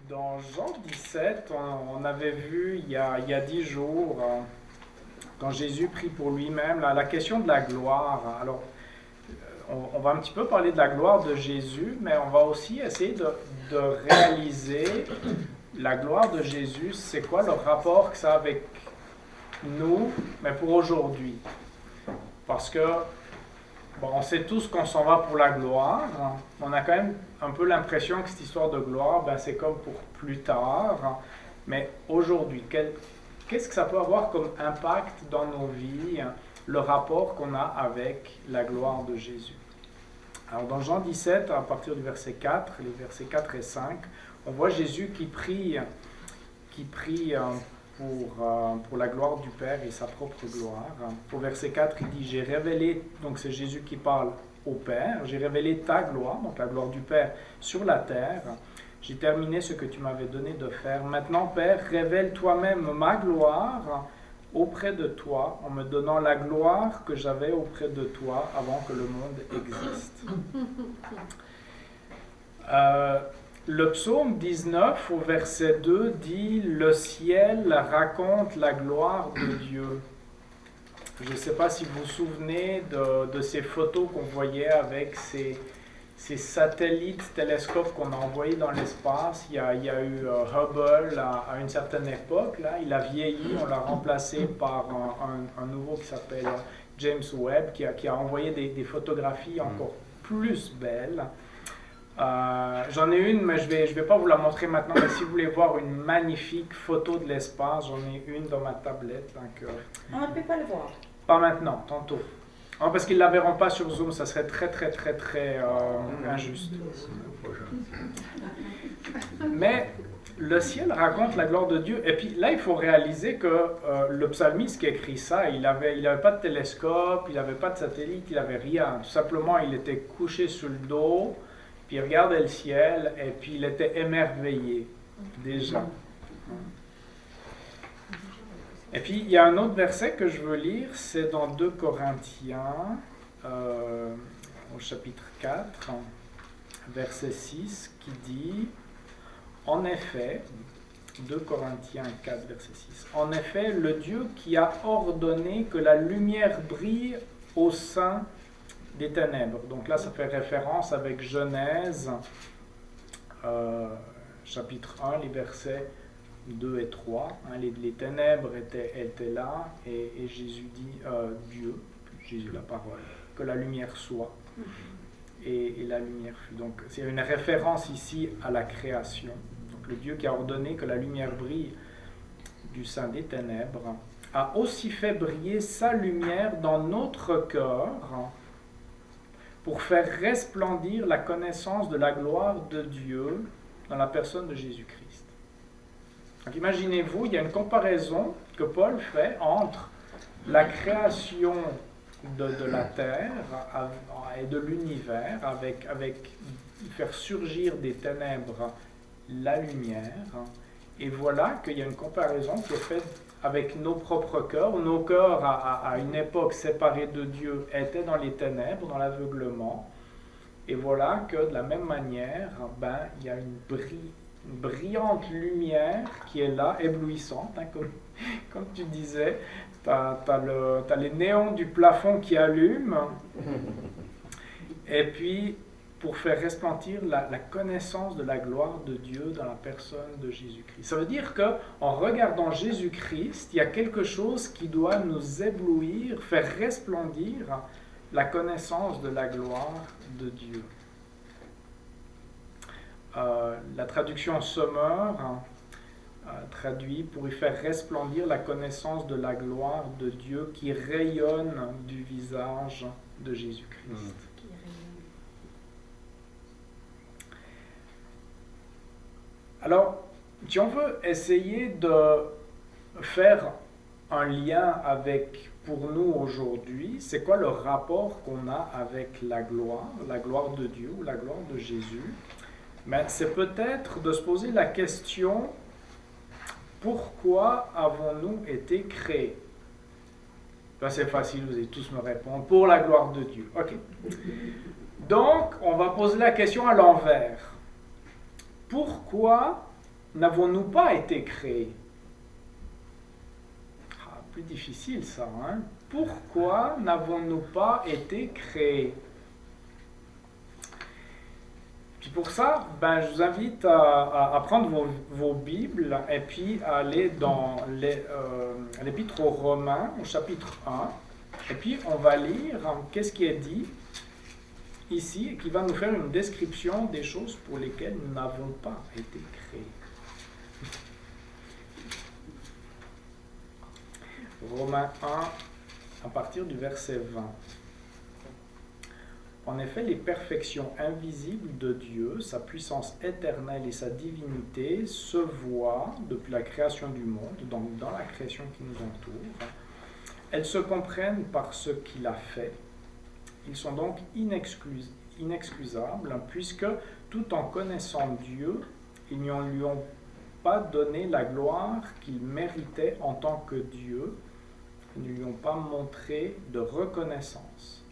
Dans Jean 17, on avait vu il y a 10 jours, quand Jésus prie pour lui-même, la question de la gloire. Alors, on va un petit peu parler de la gloire de Jésus, mais on va aussi essayer de réaliser la gloire de Jésus, c'est quoi le rapport que ça a avec nous, mais pour aujourd'hui. Parce que, bon, on sait tous qu'on s'en va pour la gloire. On a quand même un peu l'impression que cette histoire de gloire, ben, c'est comme pour plus tard. Mais aujourd'hui, qu'est-ce que ça peut avoir comme impact dans nos vies, le rapport qu'on a avec la gloire de Jésus? Alors dans Jean 17, à partir du verset 4, les versets 4 et 5, on voit Jésus qui prie pour la gloire du Père et sa propre gloire. Au verset 4, il dit, j'ai révélé, donc c'est Jésus qui parle au Père, j'ai révélé ta gloire, donc la gloire du Père, sur la terre. J'ai terminé ce que tu m'avais donné de faire. Maintenant, Père, révèle toi-même ma gloire auprès de toi, en me donnant la gloire que j'avais auprès de toi avant que le monde existe. Le psaume 19 au verset 2 dit « Le ciel raconte la gloire de Dieu ». Je ne sais pas si vous vous souvenez de ces photos qu'on voyait avec ces satellites, télescopes qu'on a envoyés dans l'espace. Il y a eu Hubble à une certaine époque, là, il a vieilli, on l'a remplacé par un nouveau qui s'appelle James Webb, qui a envoyé des photographies encore plus belles. J'en ai une, mais je vais pas vous la montrer maintenant, mais si vous voulez voir une magnifique photo de l'espace, j'en ai une dans ma tablette. Donc, on ne peut pas le voir. Pas maintenant, tantôt. Non, parce qu'ils ne la verront pas sur Zoom, ça serait très injuste. Mais le ciel raconte la gloire de Dieu. Et puis là, il faut réaliser que le psalmiste qui écrit ça, il avait pas de télescope, il n'avait pas de satellite, il n'avait rien. Tout simplement, il était couché sur le dos, puis il regardait le ciel, et puis il était émerveillé, déjà. Et puis, il y a un autre verset que je veux lire, c'est dans 2 Corinthiens, au chapitre 4, verset 6, qui dit, en effet, 2 Corinthiens 4, verset 6, en effet, le Dieu qui a ordonné que la lumière brille au sein des ténèbres. Donc là, ça fait référence avec Genèse, chapitre 1, les versets 2 et 3, les ténèbres étaient là, et Jésus dit, Dieu, Jésus la parole, que la lumière soit, et la lumière fut. Donc c'est une référence ici à la création. Donc le Dieu qui a ordonné que la lumière brille du sein des ténèbres, a aussi fait briller sa lumière dans notre cœur, pour faire resplendir la connaissance de la gloire de Dieu dans la personne de Jésus-Christ. Donc imaginez-vous, il y a une comparaison que Paul fait entre la création de la terre et de l'univers, avec faire surgir des ténèbres la lumière, et voilà qu'il y a une comparaison qui est faite avec nos propres cœurs. Nos cœurs, à une époque séparés de Dieu, étaient dans les ténèbres, dans l'aveuglement, et voilà que de la même manière, il y a une brillante lumière qui est là, éblouissante, hein, comme tu disais. T'as les néons du plafond qui allument, et puis pour faire resplendir la connaissance de la gloire de Dieu dans la personne de Jésus-Christ. Ça veut dire qu'en regardant Jésus-Christ, il y a quelque chose qui doit nous éblouir, faire resplendir la connaissance de la gloire de Dieu. La traduction Sommer traduit pour y faire resplendir la connaissance de la gloire de Dieu qui rayonne du visage de Jésus-Christ. Alors, si on veut essayer de faire un lien avec, pour nous aujourd'hui, c'est quoi le rapport qu'on a avec la gloire de Dieu ou la gloire de Jésus? Mais c'est peut-être de se poser la question, pourquoi avons-nous été créés? Là, c'est facile, vous allez tous me répondre, pour la gloire de Dieu. Ok. Donc, on va poser la question à l'envers. Pourquoi n'avons-nous pas été créés? Plus difficile ça, hein? Pourquoi n'avons-nous pas été créés? Puis pour ça, je vous invite à prendre vos Bibles et puis à aller dans l'Épître aux Romains, au chapitre 1. Et puis on va lire qu'est-ce qui est dit ici et qui va nous faire une description des choses pour lesquelles nous n'avons pas été créés. Romains 1, à partir du verset 20. En effet, les perfections invisibles de Dieu, sa puissance éternelle et sa divinité se voient depuis la création du monde, donc dans la création qui nous entoure. Elles se comprennent par ce qu'il a fait. Ils sont donc inexcusables, puisque tout en connaissant Dieu, ils ne lui ont pas donné la gloire qu'il méritait en tant que Dieu. Ils ne lui ont pas montré de reconnaissance.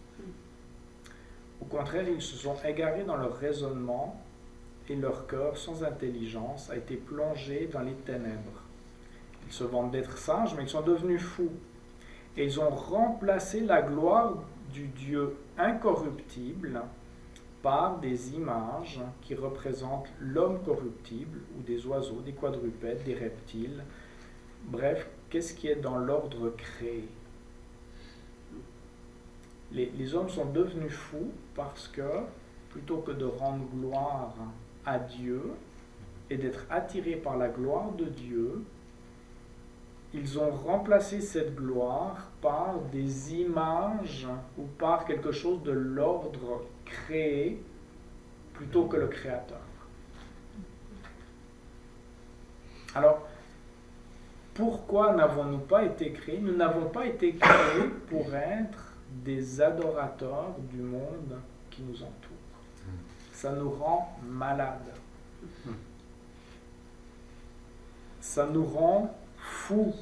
Au contraire, ils se sont égarés dans leur raisonnement et leur cœur, sans intelligence, a été plongé dans les ténèbres. Ils se vantent d'être sages, mais ils sont devenus fous. Et ils ont remplacé la gloire du Dieu incorruptible par des images qui représentent l'homme corruptible ou des oiseaux, des quadrupèdes, des reptiles. Bref, qu'est-ce qui est dans l'ordre créé? Les hommes sont devenus fous parce que, plutôt que de rendre gloire à Dieu et d'être attirés par la gloire de Dieu, ils ont remplacé cette gloire par des images ou par quelque chose de l'ordre créé plutôt que le Créateur. Alors, pourquoi n'avons-nous pas été créés? Nous n'avons pas été créés pour être des adorateurs du monde qui nous entoure. Ça nous rend malades. Ça nous rend fous.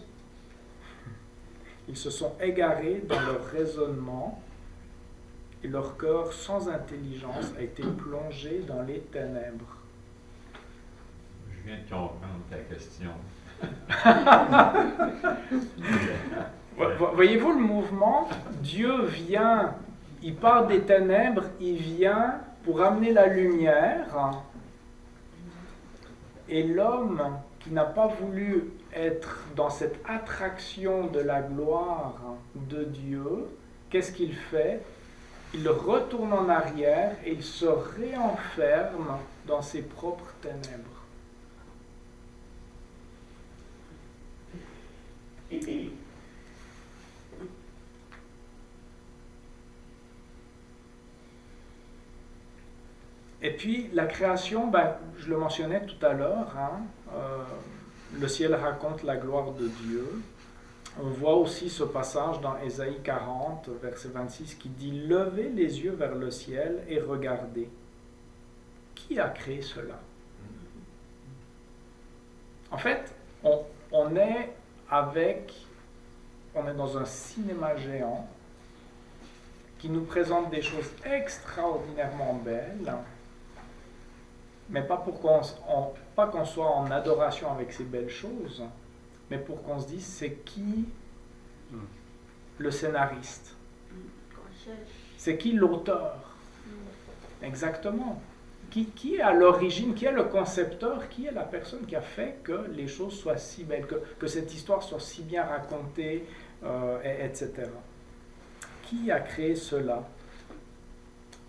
Ils se sont égarés dans leur raisonnement et leur cœur sans intelligence a été plongé dans les ténèbres. Je viens de comprendre ta question. Voyez-vous le mouvement? Dieu vient, il part des ténèbres, il vient pour amener la lumière. Et l'homme qui n'a pas voulu être dans cette attraction de la gloire de Dieu, qu'est-ce qu'il fait? Il retourne en arrière et il se réenferme dans ses propres ténèbres. Et puis la création, je le mentionnais tout à l'heure, le ciel raconte la gloire de Dieu. On voit aussi ce passage dans Ésaïe 40, verset 26, qui dit « Levez les yeux vers le ciel et regardez. Qui a créé cela ?» En fait, on est dans un cinéma géant qui nous présente des choses extraordinairement belles, mais pas qu'on soit en adoration avec ces belles choses, mais pour qu'on se dise c'est qui le scénariste, c'est qui l'auteur, exactement, qui est à l'origine, qui est le concepteur, qui est la personne qui a fait que les choses soient si belles, que cette histoire soit si bien racontée, etc. Qui a créé cela?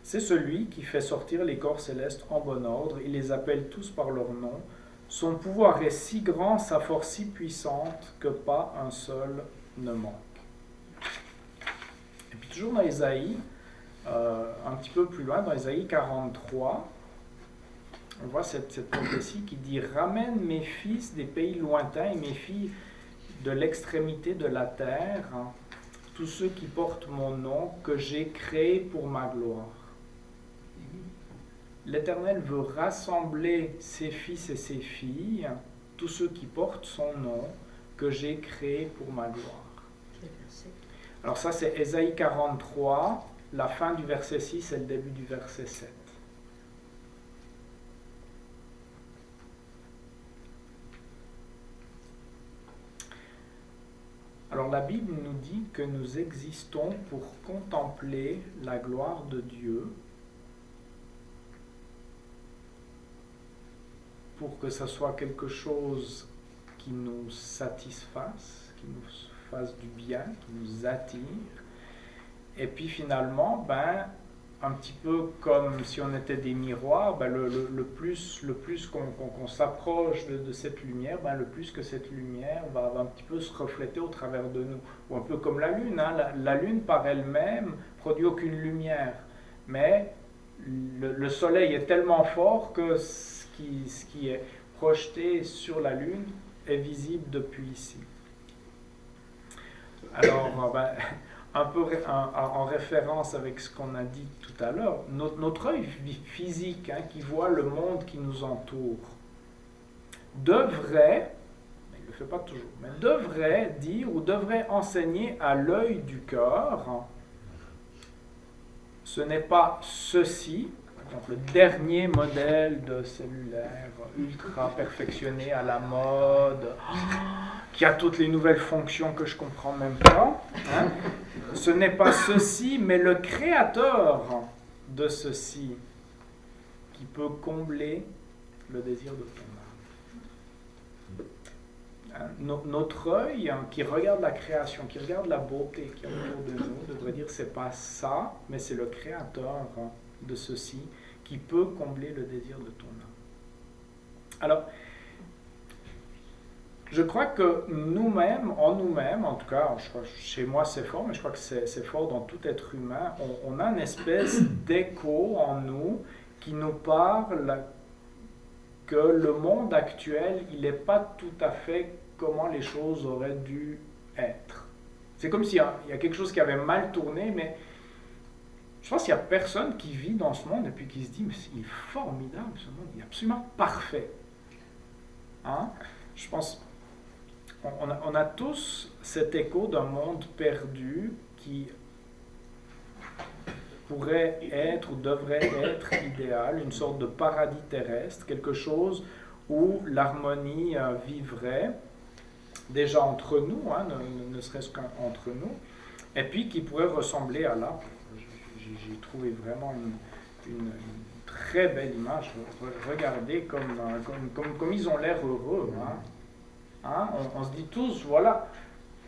C'est celui qui fait sortir les corps célestes en bon ordre, il les appelle tous par leur nom. Son pouvoir est si grand, sa force si puissante, que pas un seul ne manque. Et puis toujours dans Ésaïe, un petit peu plus loin, dans Ésaïe 43, on voit cette prophétie qui dit « Ramène mes fils des pays lointains et mes filles de l'extrémité de la terre, tous ceux qui portent mon nom, que j'ai créés pour ma gloire. » L'Éternel veut rassembler ses fils et ses filles, tous ceux qui portent son nom, que j'ai créés pour ma gloire. Alors ça, c'est Ésaïe 43, la fin du verset 6 et le début du verset 7. Alors la Bible nous dit que nous existons pour contempler la gloire de Dieu, pour que ce soit quelque chose qui nous satisfasse, qui nous fasse du bien, qui nous attire. Et puis finalement, un petit peu comme si on était des miroirs, le plus qu'on s'approche de cette lumière, le plus que cette lumière va un petit peu se refléter au travers de nous. Ou un peu comme la Lune. La Lune par elle-même produit aucune lumière. Mais le Soleil est tellement fort que ce qui est projeté sur la Lune est visible depuis ici. Alors, un peu en référence avec ce qu'on a dit tout à l'heure, notre œil physique qui voit le monde qui nous entoure devrait, mais il ne le fait pas toujours, mais devrait dire ou devrait enseigner à l'œil du cœur, ce n'est pas ceci, par exemple le dernier modèle de cellulaire ultra perfectionné à la mode, qui a toutes les nouvelles fonctions que je ne comprends même pas. Ce n'est pas ceci, mais le créateur de ceci qui peut combler le désir de ton âme. Notre œil qui regarde la création, qui regarde la beauté qui est autour de nous, devrait dire c'est pas ça, mais c'est le créateur de ceci qui peut combler le désir de ton âme. Alors, je crois que nous-mêmes, en tout cas, je crois, chez moi c'est fort, mais je crois que c'est fort dans tout être humain, on a une espèce d'écho en nous qui nous parle que le monde actuel, il n'est pas tout à fait comment les choses auraient dû être. C'est comme s'il y a quelque chose qui avait mal tourné, mais je pense qu'il n'y a personne qui vit dans ce monde et puis qui se dit, mais il est formidable ce monde, il est absolument parfait. Je pense... On a tous cet écho d'un monde perdu qui pourrait être ou devrait être idéal, une sorte de paradis terrestre, quelque chose où l'harmonie vivrait déjà entre nous, ne serait-ce qu'entre nous, et puis qui pourrait ressembler à là. J'ai trouvé vraiment une très belle image. Regardez comme ils ont l'air heureux. On se dit tous, voilà.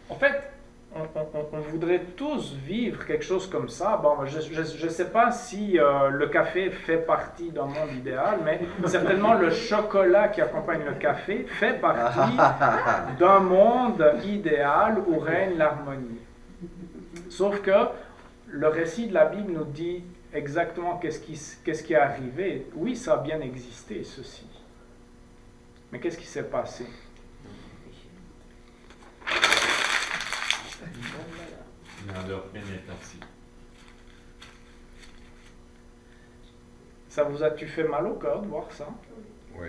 En fait, on voudrait tous vivre quelque chose comme ça. Bon, je ne sais pas si le café fait partie d'un monde idéal, mais certainement le chocolat qui accompagne le café fait partie d'un monde idéal où règne l'harmonie. Sauf que le récit de la Bible nous dit exactement qu'est-ce qui est arrivé. Oui, ça a bien existé, ceci. Mais qu'est-ce qui s'est passé? L'endorphine est partie. Ça vous a-tu fait mal au cœur de voir ça? Oui.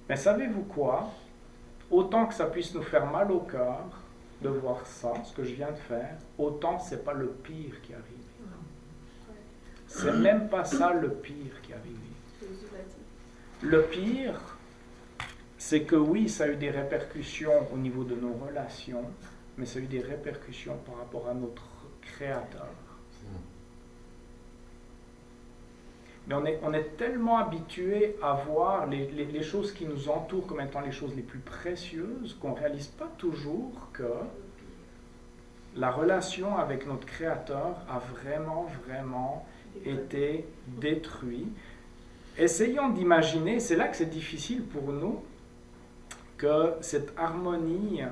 Mais savez-vous quoi? Autant que ça puisse nous faire mal au cœur de voir ça, ce que je viens de faire, autant c'est pas le pire qui arrive. C'est même pas ça le pire qui arrive. Le pire, c'est que oui, ça a eu des répercussions au niveau de nos relations, mais ça a eu des répercussions par rapport à notre Créateur. Mais on est tellement habitué à voir les choses qui nous entourent comme étant les choses les plus précieuses qu'on ne réalise pas toujours que la relation avec notre Créateur a vraiment, vraiment été détruite. Essayons d'imaginer, c'est là que c'est difficile pour nous, que cette harmonie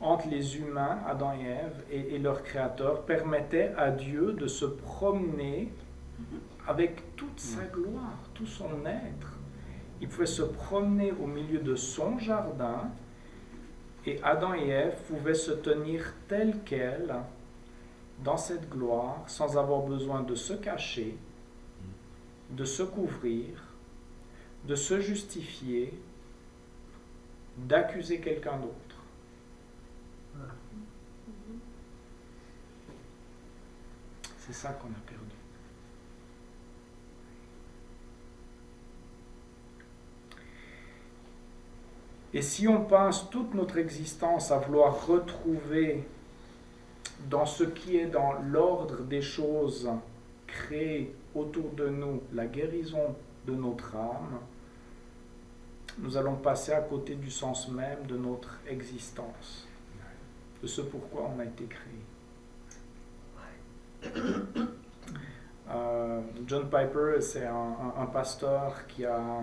entre les humains, Adam et Ève, et leur Créateur, permettait à Dieu de se promener avec toute sa gloire, tout son être. Il pouvait se promener au milieu de son jardin, et Adam et Ève pouvaient se tenir tels quels, dans cette gloire, sans avoir besoin de se cacher, de se couvrir, de se justifier, d'accuser quelqu'un d'autre. C'est ça qu'on a perdu. Et si on passe toute notre existence à vouloir retrouver dans ce qui est dans l'ordre des choses créées autour de nous la guérison de notre âme, nous allons passer à côté du sens même de notre existence, de ce pourquoi on a été créé. John Piper, c'est un pasteur qui a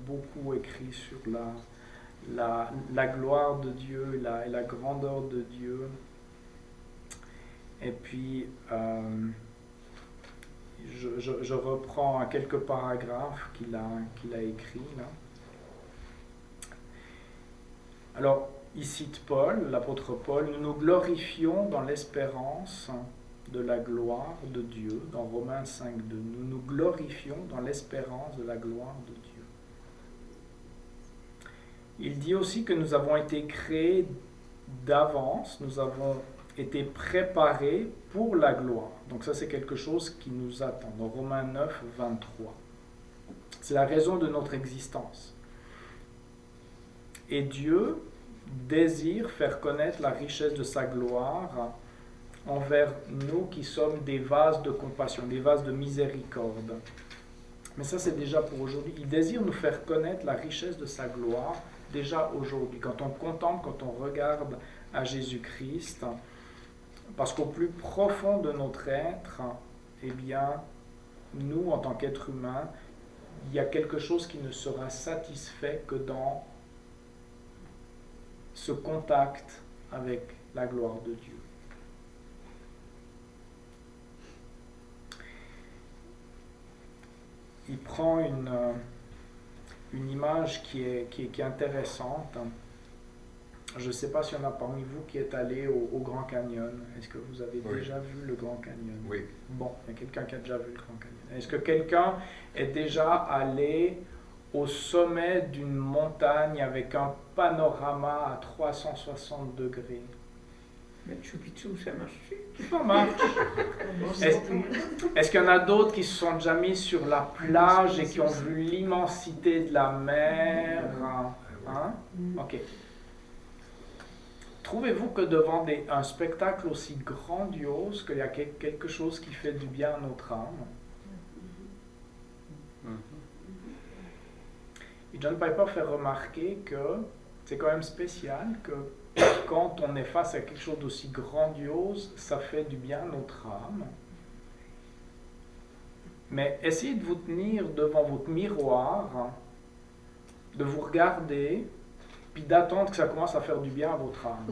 beaucoup écrit sur la gloire de Dieu et la grandeur de Dieu. Et puis, je reprends quelques paragraphes qu'il a écrits là. Alors, il cite Paul, l'apôtre Paul, « Nous nous glorifions dans l'espérance de la gloire de Dieu », dans Romains 5, 2. Nous nous glorifions dans l'espérance de la gloire de Dieu. Il dit aussi que nous avons été créés d'avance, nous avons été préparés pour la gloire. Donc ça, c'est quelque chose qui nous attend, dans Romains 9, 23. C'est la raison de notre existence. Et Dieu désire faire connaître la richesse de sa gloire envers nous qui sommes des vases de compassion, des vases de miséricorde. Mais ça, c'est déjà pour aujourd'hui. Il désire nous faire connaître la richesse de sa gloire déjà aujourd'hui. Quand on contemple, quand on regarde à Jésus-Christ, parce qu'au plus profond de notre être, eh bien, nous, en tant qu'êtres humains, il y a quelque chose qui ne sera satisfait que dans ce contact avec la gloire de Dieu. Il prend une image qui est intéressante. Je ne sais pas s'il y en a parmi vous qui est allé au Grand Canyon. Est-ce que vous avez déjà vu le Grand Canyon? Oui. Bon, il y a quelqu'un qui a déjà vu le Grand Canyon. Est-ce que quelqu'un est déjà allé au sommet d'une montagne avec un panorama à 360 degrés? Machu Picchu, ça marche. Ça marche. Est-ce qu'il y en a d'autres qui se sont déjà mis sur la plage et qui ont vu l'immensité de la mer? Hein? Ok. Trouvez-vous que devant un spectacle aussi grandiose, qu'il y a quelque chose qui fait du bien à notre âme? Et John Piper fait remarquer que c'est quand même spécial que quand on est face à quelque chose d'aussi grandiose, ça fait du bien à notre âme. Mais essayez de vous tenir devant votre miroir, de vous regarder, puis d'attendre que ça commence à faire du bien à votre âme.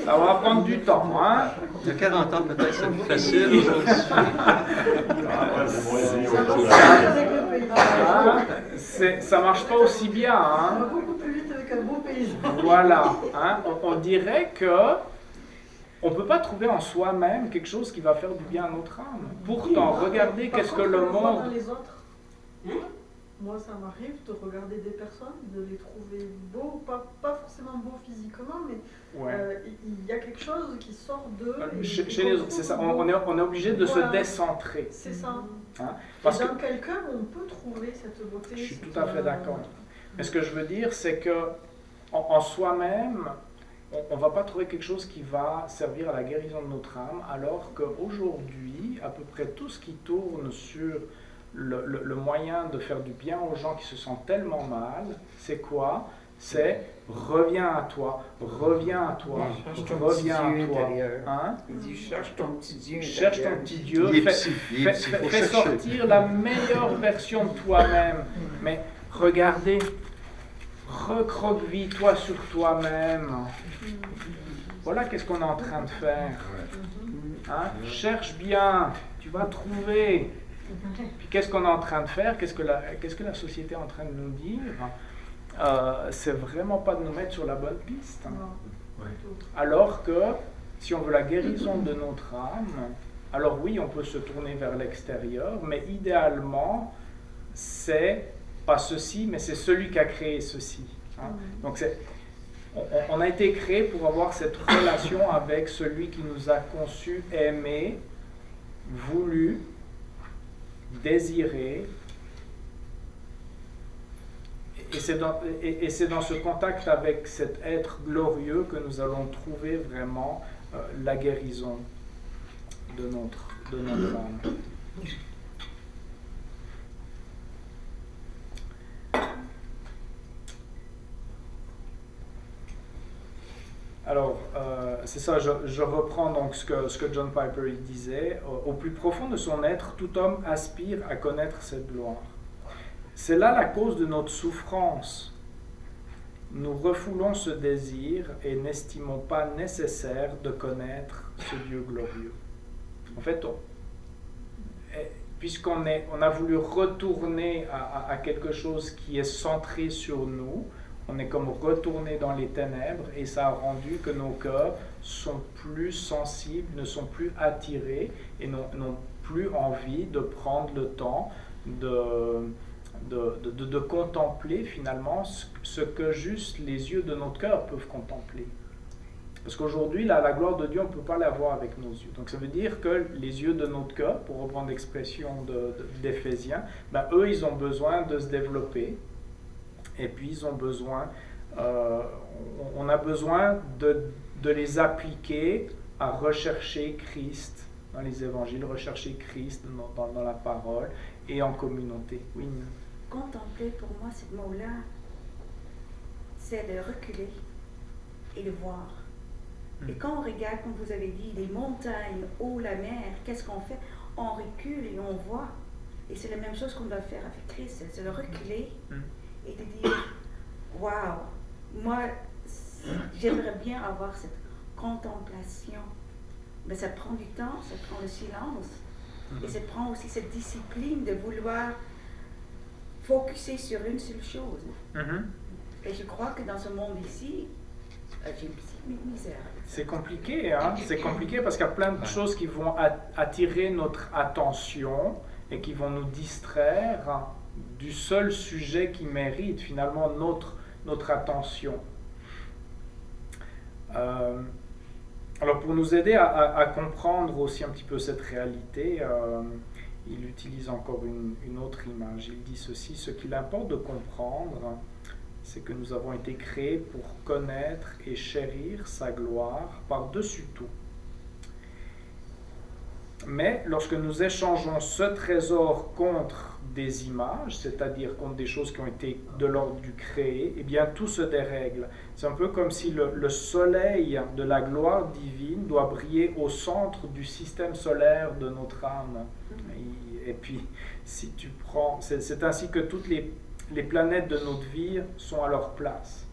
Ça va prendre du temps, hein? Il y a 40 ans, peut-être, c'est plus facile aujourd'hui. Ça marche pas aussi bien, hein? Ça va beaucoup plus vite avec un beau paysage. Voilà, hein? On dirait que on ne peut pas trouver en soi-même quelque chose qui va faire du bien à notre âme. Pourtant, regardez qu'est-ce que le monde... Dans les autres, moi, ça m'arrive de regarder des personnes, de les trouver beaux, pas forcément beaux physiquement, mais il y a quelque chose qui sort d'eux. Chez les autres, c'est ça. On est obligé de se décentrer. C'est ça. Hein? Parce que dans quelqu'un, on peut trouver cette beauté. Je suis tout à fait d'accord. Mais ce que je veux dire, c'est que en soi-même, on ne va pas trouver quelque chose qui va servir à la guérison de notre âme, alors qu'aujourd'hui, à peu près tout ce qui tourne sur le moyen de faire du bien aux gens qui se sentent tellement mal, c'est quoi? C'est reviens à toi, reviens à toi, reviens à toi. Hein? Il dit cherche ton petit Dieu. Cherche ton petit Dieu, fais sortir la meilleure version de toi-même. Mais regardez, recroqueville-toi sur toi-même. Voilà qu'est-ce qu'on est en train de faire. Hein? Cherche bien, tu vas trouver. Puis qu'est-ce qu'on est en train de faire? Qu'est-ce que la société est en train de nous dire? C'est vraiment pas de nous mettre sur la bonne piste. Alors que si on veut la guérison de notre âme, alors oui, on peut se tourner vers l'extérieur, mais idéalement, c'est pas ceci, mais c'est celui qui a créé ceci. Hein? Donc on a été créé pour avoir cette relation avec celui qui nous a conçus, aimés, voulus, désirés. et c'est dans ce contact avec cet être glorieux que nous allons trouver vraiment la guérison de notre âme. Alors, c'est ça, je reprends donc ce que John Piper il disait. Au plus profond de son être, tout homme aspire à connaître cette gloire. C'est là la cause de notre souffrance. Nous refoulons ce désir et n'estimons pas nécessaire de connaître ce Dieu glorieux. En fait, puisqu'on a voulu retourner à quelque chose qui est centré sur nous, on est comme retourné dans les ténèbres et ça a rendu que nos cœurs sont plus sensibles, ne sont plus attirés et n'ont plus envie de prendre le temps de contempler finalement ce que juste les yeux de notre cœur peuvent contempler. Parce qu'aujourd'hui, la gloire de Dieu, on ne peut pas la voir avec nos yeux. Donc ça veut dire que les yeux de notre cœur, pour reprendre l'expression d'Éphésiens, ben, eux, ils ont besoin de se développer. Et puis, ils ont besoin, on a besoin de les appliquer à rechercher Christ dans les évangiles, rechercher Christ dans la parole et en communauté. Oui. Contempler, pour moi, ce mot-là, c'est de reculer et de voir. Et quand on regarde, comme vous avez dit, les montagnes ou la mer, qu'est-ce qu'on fait? On recule et on voit. Et c'est la même chose qu'on doit faire avec Christ, c'est de reculer et de dire, waouh, moi, j'aimerais bien avoir cette contemplation. Mais ça prend du temps, ça prend le silence. Et ça prend aussi cette discipline de vouloir focuser sur une seule chose. Et je crois que dans ce monde ici, j'ai une petite misère. C'est compliqué, hein? C'est compliqué parce qu'il y a plein de choses qui vont attirer notre attention et qui vont nous distraire du seul sujet qui mérite finalement notre attention. Alors pour nous aider à comprendre aussi un petit peu cette réalité, il utilise encore une autre image. Il dit ceci: ce qu'il importe de comprendre, c'est que nous avons été créés pour connaître et chérir sa gloire par-dessus tout. Mais lorsque nous échangeons ce trésor contre des images, c'est-à-dire contre des choses qui ont été de l'ordre du créé, eh bien tout se dérègle. C'est un peu comme si le soleil de la gloire divine doit briller au centre du système solaire de notre âme. Et puis, si tu prends, c'est ainsi que toutes les planètes de notre vie sont à leur place.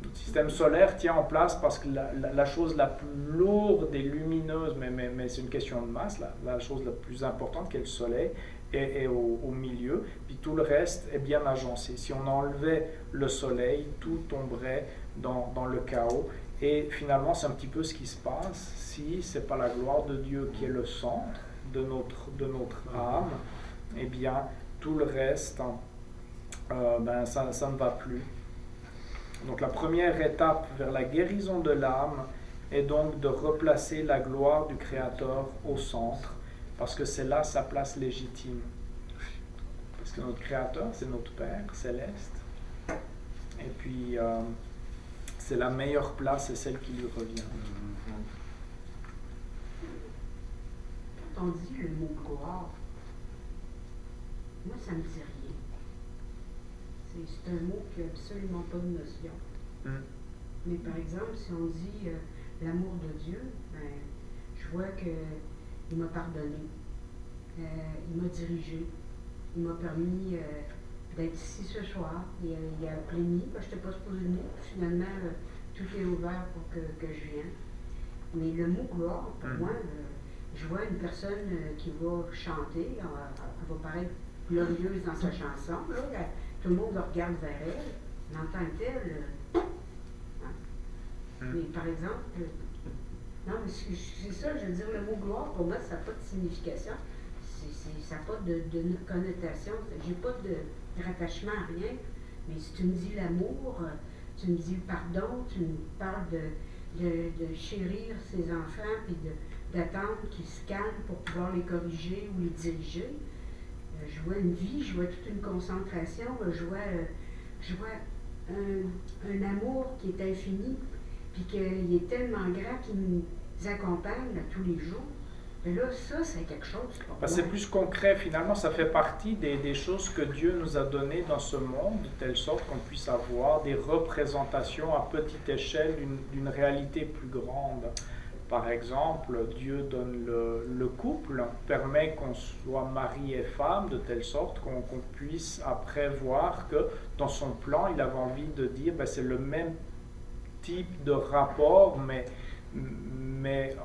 Le système solaire tient en place parce que la chose la plus lourde et lumineuse, mais c'est une question de masse, la chose la plus importante qui est le soleil, est au milieu, puis tout le reste est bien agencé. Si on enlevait le soleil, tout tomberait dans le chaos. Et finalement, c'est un petit peu ce qui se passe si ce n'est pas la gloire de Dieu qui est le centre de notre âme, eh bien, tout le reste, ça ne va plus. Donc la première étape vers la guérison de l'âme est donc de replacer la gloire du Créateur au centre, parce que c'est là sa place légitime. Parce que notre Créateur, c'est notre Père céleste. Et puis, c'est la meilleure place et celle qui lui revient. Quand on dit le mot gloire, moi, ça me dit rien. C'est un mot qui n'a absolument pas de notion. Mais par exemple, si on dit l'amour de Dieu, ben, je vois qu'il m'a pardonné, il m'a dirigé, il m'a permis d'être ici ce soir, il a pléni, je n'étais pas supposée venir, finalement tout est ouvert pour que je vienne. Mais le mot gloire, pour moi, je vois une personne qui va chanter, elle va paraître glorieuse dans sa chanson, là, tout le monde regarde vers elle, mais en tant que telle, mais par exemple, non, mais c'est ça, je veux dire, le mot gloire, pour moi, ça n'a pas de signification, ça n'a pas de connotation, j'ai pas de rattachement à rien, mais si tu me dis l'amour, tu me dis le pardon, tu me parles de chérir ses enfants, puis d'attendre qu'ils se calment pour pouvoir les corriger ou les diriger. Je vois une vie, je vois toute une concentration, je vois je vois un amour qui est infini, puis qu'il est tellement grand qu'il nous accompagne à tous les jours. Mais là, ça, c'est quelque chose pour moi. C'est plus concret, finalement, ça fait partie des choses que Dieu nous a données dans ce monde, de telle sorte qu'on puisse avoir des représentations à petite échelle d'une réalité plus grande. Par exemple, Dieu donne le couple, permet qu'on soit mari et femme, de telle sorte qu'on puisse après voir que dans son plan, il avait envie de dire, ben, c'est le même type de rapport, mais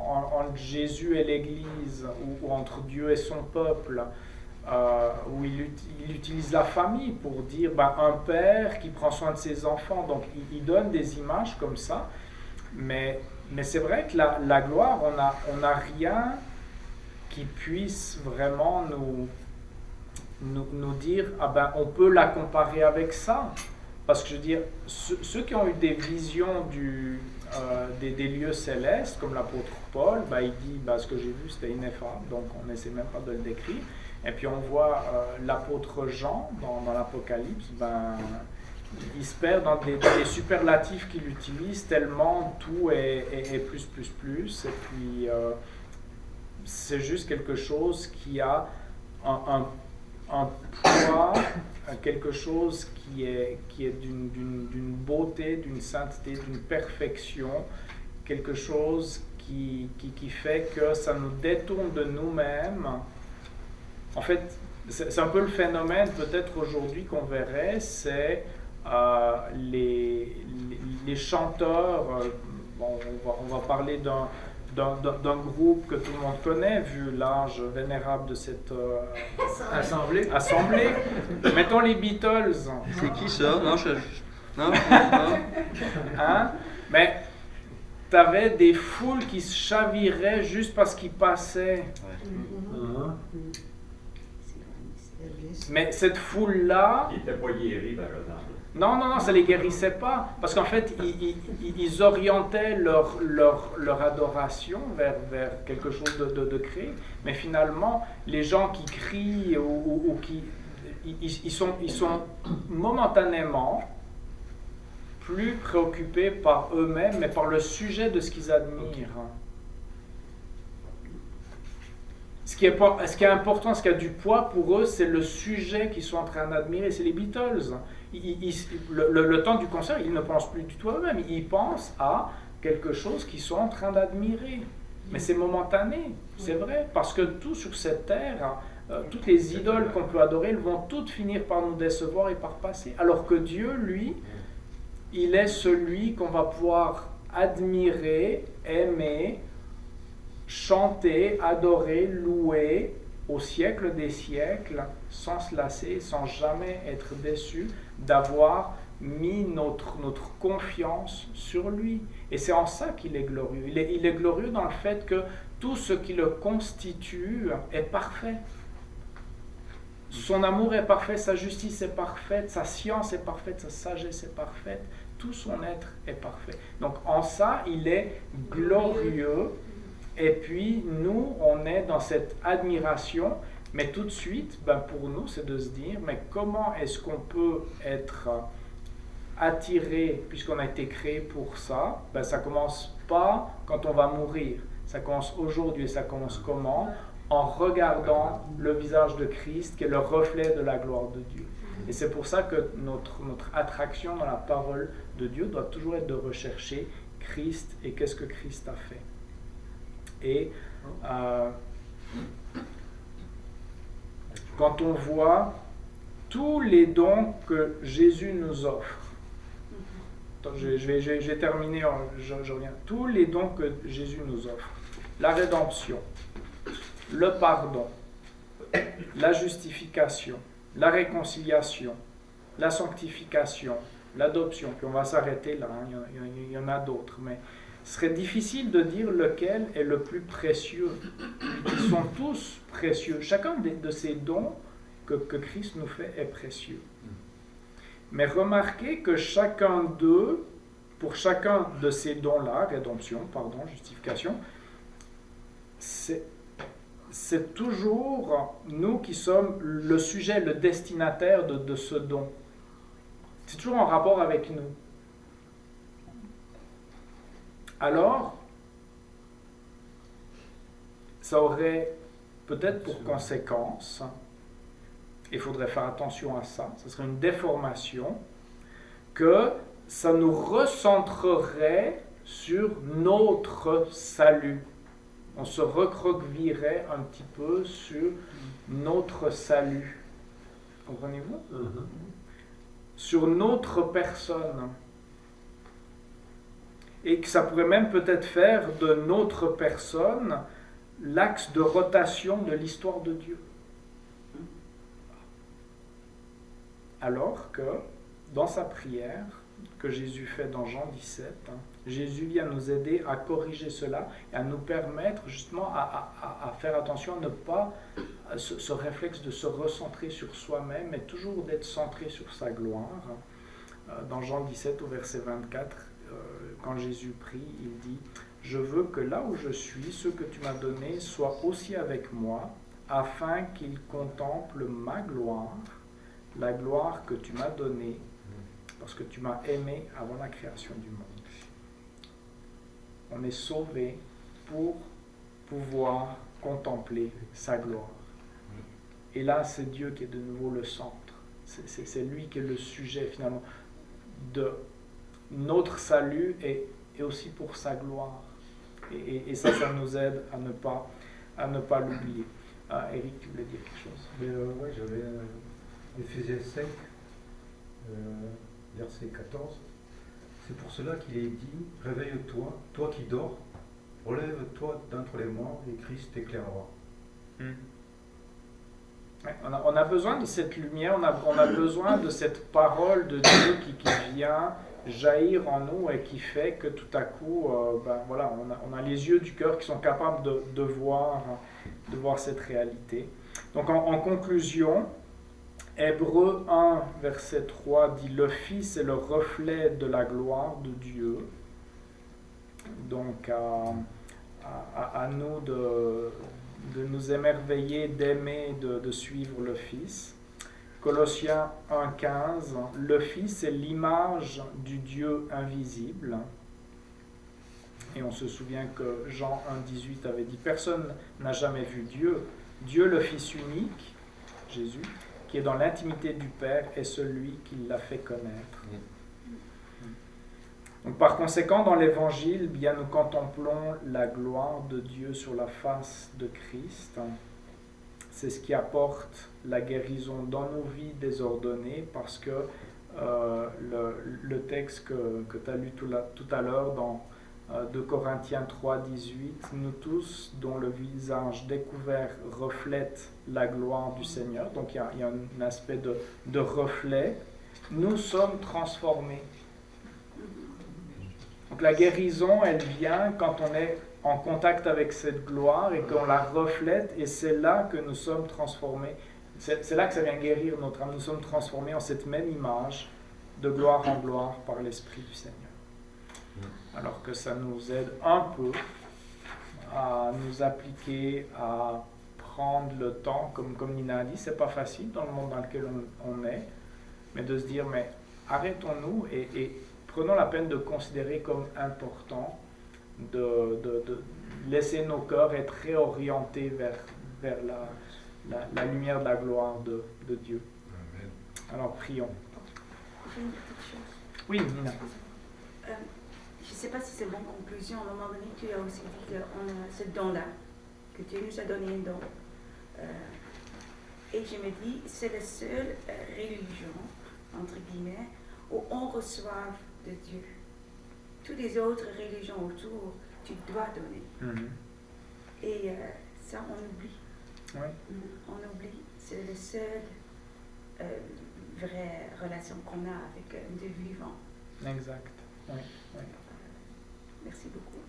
entre Jésus et l'Église, ou entre Dieu et son peuple, où il utilise la famille pour dire un père qui prend soin de ses enfants. Donc il donne des images comme ça, mais c'est vrai que la gloire, on n'a rien qui puisse vraiment nous dire on peut la comparer avec ça. Parce que je veux dire, ceux qui ont eu des visions des lieux célestes, comme l'apôtre Paul, il dit ce que j'ai vu c'était ineffable, donc on n'essaie même pas de le décrire. Et puis on voit l'apôtre Jean dans l'Apocalypse, il se perd dans des superlatifs qu'il utilise tellement tout est plus. Et puis c'est juste quelque chose qui a un poids, quelque chose qui est d'une beauté, d'une sainteté, d'une perfection, quelque chose qui fait que ça nous détourne de nous-mêmes. En fait, c'est un peu le phénomène peut-être aujourd'hui qu'on verrait, c'est les chanteurs, on va parler d'un groupe que tout le monde connaît, vu l'âge vénérable de cette assemblée. Mettons les Beatles. C'est qui ça? Non. Hein? Mais tu avais des foules qui se chaviraient juste parce qu'ils passaient. Mais cette foule-là... Ils n'étaient pas guéris, par exemple. Non, ça ne les guérissait pas. Parce qu'en fait, ils orientaient leur adoration vers quelque chose de créé. Mais finalement, les gens qui crient ou qui... Ils sont momentanément plus préoccupés par eux-mêmes, mais par le sujet de ce qu'ils admirent. Ce qui est important, ce qui a du poids pour eux, c'est le sujet qu'ils sont en train d'admirer, c'est les Beatles. Le temps du concert, ils ne pensent plus du tout à eux-mêmes, ils pensent à quelque chose qu'ils sont en train d'admirer. Mais c'est momentané, c'est vrai, parce que tout sur cette terre, toutes les idoles qu'on peut adorer, elles vont toutes finir par nous décevoir et par passer. Alors que Dieu, lui, il est celui qu'on va pouvoir admirer, aimer, chanter, adorer, louer au siècle des siècles, sans se lasser, sans jamais être déçu d'avoir mis notre confiance sur lui. Et c'est en ça qu'il est glorieux. Il est glorieux dans le fait que tout ce qui le constitue est parfait. Son amour est parfait, sa justice est parfaite, sa science est parfaite, sa sagesse est parfaite, tout son être est parfait. Donc en ça, il est glorieux. Et puis, nous, on est dans cette admiration, mais tout de suite, pour nous, c'est de se dire, mais comment est-ce qu'on peut être attiré, puisqu'on a été créé pour ça? Ça commence pas quand on va mourir, ça commence aujourd'hui, et ça commence comment? En regardant le visage de Christ, qui est le reflet de la gloire de Dieu. Et c'est pour ça que notre attraction dans la parole de Dieu doit toujours être de rechercher Christ et qu'est-ce que Christ a fait. Et quand on voit tous les dons que Jésus nous offre, j'ai terminé, je reviens. Tous les dons que Jésus nous offre, la rédemption, le pardon, la justification, la réconciliation, la sanctification, l'adoption, puis on va s'arrêter là, il y en a d'autres, mais ce serait difficile de dire lequel est le plus précieux. Ils sont tous précieux. Chacun de ces dons que Christ nous fait est précieux. Mais remarquez que chacun d'eux, pour chacun de ces dons-là, rédemption, pardon, justification, c'est toujours nous qui sommes le sujet, le destinataire de ce don. C'est toujours en rapport avec nous. Alors, ça aurait peut-être pour conséquence, il faudrait faire attention à ça, ce serait une déformation, que ça nous recentrerait sur notre salut. On se recroquevillerait un petit peu sur notre salut. Comprenez-vous? Sur notre personne. Et que ça pourrait même peut-être faire de notre personne l'axe de rotation de l'histoire de Dieu. Alors que, dans sa prière, que Jésus fait dans Jean 17, Jésus vient nous aider à corriger cela et à nous permettre justement à faire attention à ne pas ce réflexe de se recentrer sur soi-même, mais toujours d'être centré sur sa gloire. Dans Jean 17 au verset 24, quand Jésus prie, il dit « Je veux que là où je suis, ce que tu m'as donné soit aussi avec moi, afin qu'ils contemplent ma gloire, la gloire que tu m'as donnée, parce que tu m'as aimé avant la création du monde. » On est sauvé pour pouvoir contempler sa gloire. Et là, c'est Dieu qui est de nouveau le centre. C'est lui qui est le sujet finalement de notre salut et aussi pour sa gloire. Et ça nous aide à ne pas l'oublier. Eric, tu voulais dire quelque chose? Oui, j'avais Éphésiens 5, verset 14. C'est pour cela qu'il est dit, réveille-toi, toi qui dors, relève-toi d'entre les morts et Christ t'éclairera. On a besoin de cette lumière, on a besoin de cette parole de Dieu qui vient jaillir en nous et qui fait que tout à coup, voilà, on a les yeux du cœur qui sont capables de voir cette réalité. Donc en conclusion, Hébreux 1, verset 3 dit « Le Fils est le reflet de la gloire de Dieu ». Donc à nous de nous émerveiller, d'aimer, de suivre le Fils. Colossiens 1,15, le Fils est l'image du Dieu invisible. Et on se souvient que Jean 1,18 avait dit, personne n'a jamais vu Dieu. Dieu, le Fils unique, Jésus, qui est dans l'intimité du Père, est celui qui l'a fait connaître. Donc, par conséquent, dans l'Évangile, bien, nous contemplons la gloire de Dieu sur la face de Christ. C'est ce qui apporte la guérison dans nos vies désordonnées, parce que le texte que tu as lu tout à l'heure dans 2 Corinthiens 3, 18, nous tous, dont le visage découvert reflète la gloire du Seigneur, donc il y a un aspect de reflet, nous sommes transformés. Donc la guérison, elle vient quand on est en contact avec cette gloire et qu'on la reflète, et c'est là que nous sommes transformés. C'est là que ça vient guérir notre âme. Nous sommes transformés en cette même image, de gloire en gloire, par l'Esprit du Seigneur. Alors que ça nous aide un peu à nous appliquer, à prendre le temps, comme Nina a dit, c'est pas facile dans le monde dans lequel on est, mais de se dire, mais arrêtons-nous et prenons la peine de considérer comme important de laisser nos cœurs être réorientés vers la lumière de la gloire de Dieu. Amen. Alors prions. J'ai une petite chose. Oui, Nina. Je ne sais pas si c'est une bonne conclusion. À un moment donné, tu as aussi dit qu'on a ce don-là, que Dieu nous a donné un don. Et je me dis, c'est la seule religion, entre guillemets, où on reçoit de Dieu. Toutes les autres religions autour, tu dois donner. Et ça, on oublie. Oui. On oublie. C'est la seule vraie relation qu'on a avec un Dieu vivant. Exact. Oui, oui. Merci beaucoup.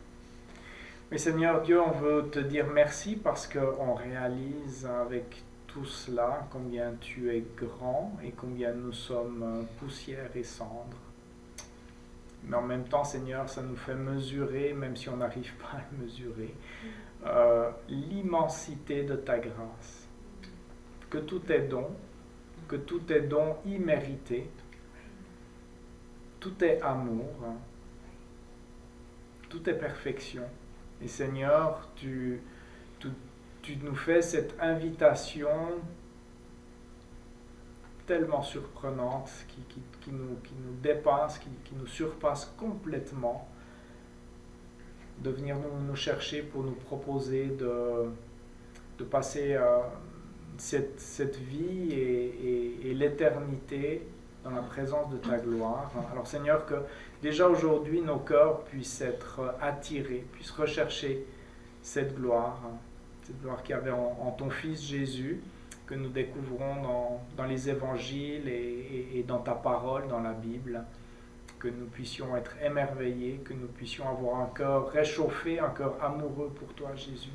Mais Seigneur Dieu, on veut te dire merci parce qu'on réalise avec tout cela combien tu es grand et combien nous sommes poussière et cendre. Mais en même temps, Seigneur, ça nous fait mesurer, même si on n'arrive pas à mesurer, l'immensité de ta grâce. Que tout est don immérité, tout est amour, tout est perfection. Et Seigneur, tu nous fais cette invitation tellement surprenante, qui nous dépasse, qui nous surpasse complètement, de venir nous chercher pour nous proposer de passer cette vie et l'éternité dans la présence de ta gloire. Alors Seigneur, que déjà aujourd'hui nos cœurs puissent être attirés, puissent rechercher cette gloire qu'il y avait en ton Fils Jésus, que nous découvrons dans les évangiles et dans ta parole, dans la Bible, que nous puissions être émerveillés, que nous puissions avoir un cœur réchauffé, un cœur amoureux pour toi, Jésus.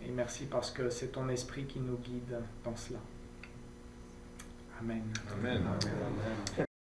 Et merci parce que c'est ton esprit qui nous guide dans cela. Amen. Amen. Amen.